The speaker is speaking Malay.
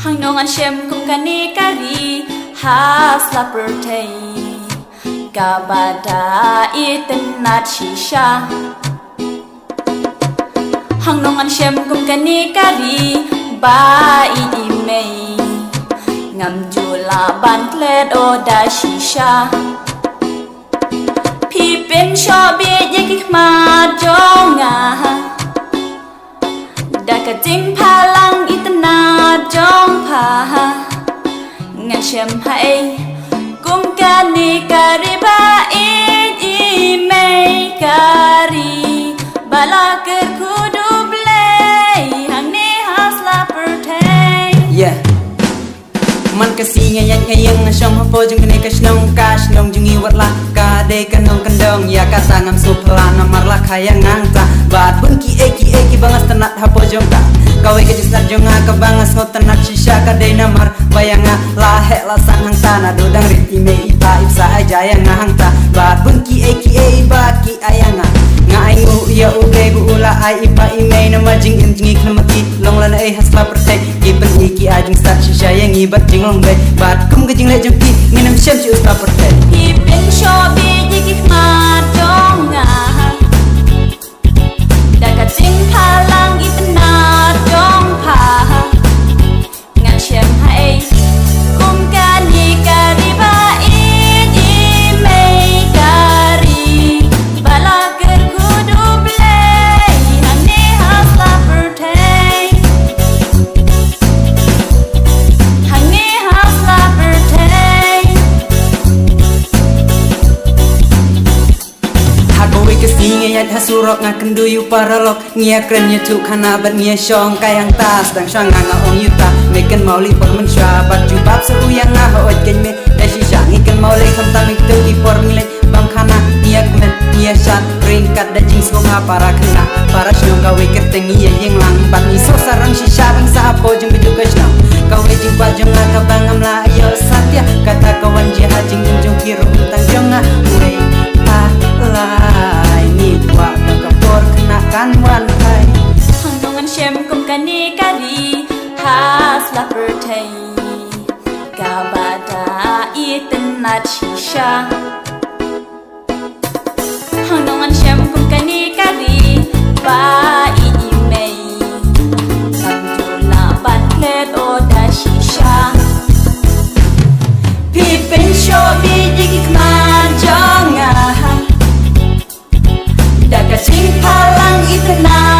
hang nong an shem kum kani kari has la pertei kabada iten nat shisha hang nong an shem kum kani kari ba i mei ngam jula ban klet o da shisha pi pen sho be yek ma jonga da ka jing palang itna jong pa ngan shem hai kum kani kari ba i mei kari bala ker kudu blei hang ni hasla pertei yeah man kasi ngayon ngayong nasyong hapo jung kini kasnong kasnong jung iwat la ka de kanong kandong ya kasangam supla na marla kaya ngangta bat bunki eki bangas tenat hapo jung ka kawe ke jisnat jung ka bangas ngot tenat shisha ka de namar bayanga la he la sang hang ta na dodang riti me ipa ipsa aja yang hang ta bat bunki eki baki ayanga ngai ngu ya uke bu ula ai ipa imei na majing injing klamati long lan ai hasla pertek ipen iki ajing stat shisha yang ibat jing long dai bat kum ke jing le jong ki nginam shem chi usta pertek ipin sho be yek ma jonga da ka jing palang itna jong pa ngan shem hai kum kani kari ba i mei kari bala ker kudu blei hang ni hasla pertei hang ni hasla pertei hakowe ke singe yat hasurok ngaken duyu paralok ngia kren tu khana bat ngia shong kayang tas dang shang nga ong yuta meken mauli por men sha bat jubab su yang nga ho ken me da shisha ngiken mauli kham ta mik tu di por mile bang khana ngia kmen ngia shat ring kat da jing songa para khana para shong kawe keteng ngia yeng lang bat ni so sarang shisha bang sa apo jung bidu kasna kawe jing ba jung nga ka bangam la yo satya kata kawan ji hajing jung kiro tang jong nga murei lai ni kwa ka por kena kan wan kai hang nong an shem kum kani kari has la pertei kabada iten nat shisha hang nong an shem kum kani kari ba i mei ngam jula ban klet o da shisha pi pen sho bi yik ma jonga da ka jing palang itna